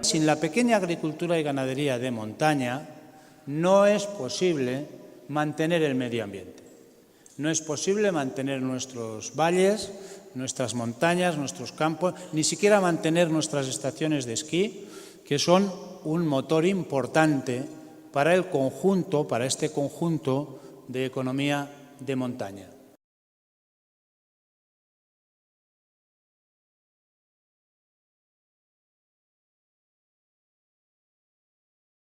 Sin la pequeña agricultura y ganadería de montaña no es posible mantener el medio ambiente. No es posible mantener nuestros valles, nuestras montañas, nuestros campos, ni siquiera mantener nuestras estaciones de esquí, que son un motor importante para el conjunto, para este conjunto de economía de montaña.